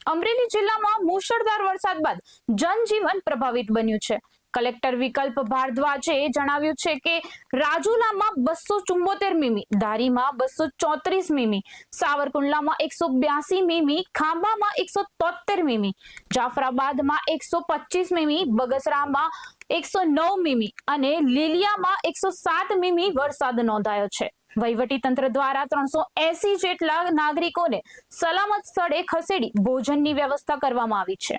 અમરેલી જિલ્લામાં મુશળધાર વરસાદ બાદ જનજીવન પ્રભાવિત બન્યું છે. કલેક્ટર વિકલ્પ ભારદ્વાજે જણાવ્યું છે કે રાજુલામાં 274 મીમી, ધારીમાં 234 મીમી, સાવરકુંડલામાં 182 મીમી, ખાંભામાં 173 મીમી, જાફરાબાદમાં 125 મીમી, બગસરામાં 109 મીમી અને લીલિયામાં 107 મીમી વરસાદ નોંધાયો છે. વહીવટી તંત્ર દ્વારા 380 જેટલા નાગરિકોને સલામત સ્થળે ખસેડી ભોજનની વ્યવસ્થા કરવામાં આવી છે.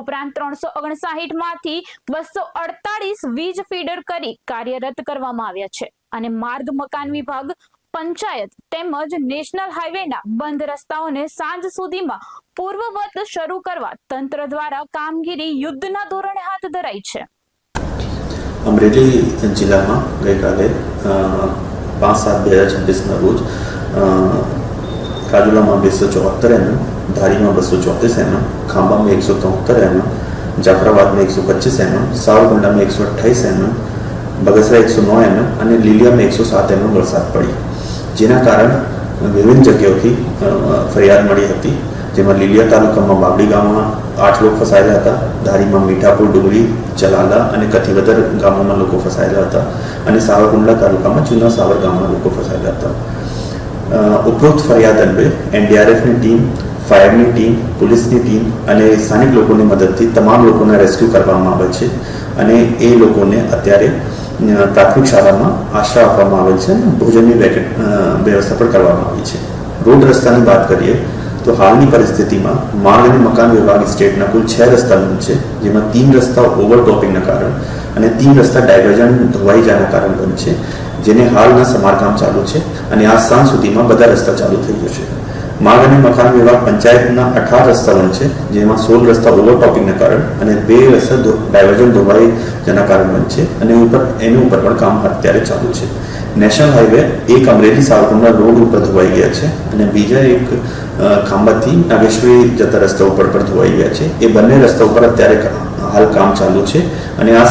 ઉપરાંત 359 માંથી 248 વીજ ફીડર કરી કાર્યરત કરવામાં આવ્યા છે અને માર્ગ મકાન વિભાગ, પંચાયત તેમજ નેશનલ હાઈવેના બંધ રસ્તાઓને સાંજ સુધીમાં પૂર્વવત શરૂ કરવા તંત્ર દ્વારા કામગીરી યુદ્ધના ધોરણે હાથ ધરાઈ છે. અમરેલી જિલ્લામાં ગઈકાલે 5/7/2026ના રોજ રાજુલામાં 274 mm, ધારીમાં 234 mm, ખાંભામાં 173 mm, જાફરાબાદમાં 125 mm, સાવરકુંડલામાં 128 mm, Bagasara 109 mm અને લીલિયામાં 107 mm વરસાદ પડી, જેના કારણ વિભિન્ન જગ્યાઓથી ફરિયાદ મળી હતી. જેમાં લીલિયા તાલુકામાં બાવડી ગામમાં 8 લોકો ફસાયેલા હતા, ધારીમાં મીઠાપુર, ડુંગરી, ચલાલા અને કથિવદર ગામોમાં લોકો ફસાયેલા હતા અને સાવરકુંડલા તાલુકામાં જૂના સાવર ગામમાં લોકો ફસાયેલા હતા. ઉપરોક્ત ફરિયાદ અન્વયે એનડીઆરએફની ટીમ, ફાયરની ટીમ, પોલીસની ટીમ અને સ્થાનિક લોકોની મદદથી તમામ લોકોને રેસ્ક્યુ કરવામાં આવે છે અને એ લોકોને અત્યારે પ્રાથમિક શાળામાં આશરા આપવામાં આવેલ છે અને ભોજનની વ્યવસ્થા પણ કરવામાં આવી છે. રોડ રસ્તાની વાત કરીએ તો હાલની પરિસ્થિતિમાં માર્ગ અને મકાન વિભાગ સ્ટેટના કુલ 6 રસ્તા બંધ છે, જેમાં 3 રસ્તા ઓવરટોપિંગના કારણ અને 3 રસ્તા ડાયવર્ઝન ધોવાઈ જવાના કારણ બંધ છે, જેને હાલના સમારકામ ચાલુ છે અને આ સાંજ સુધીમાં બધા રસ્તા ચાલુ થઈ જશે. માર્ગ અને મકાન વિભાગ પંચાયતના 18 રસ્તા બંધ છે, જેમાં 16 રસ્તા ઓવરટોપિંગના કારણ અને 2 રસ્તા ડાયવર્ઝન ધોવાઈ જવાના કારણ બંધ છે અને એની ઉપર પણ કામ અત્યારે ચાલુ છે. નેશનલ હાઈવે એક અમરેલી સાવરકુંડલા રોડ ઉપર ધોવાઈ ગયા છે અને બીજા એક ખાંભાથી નાગેશ્વરી જતા રસ્તા ઉપર પણ ધોવાઈ ગયા છે. એ બંને રસ્તા ઉપર અત્યારે હાલ કામ ચાલુ છે અને આ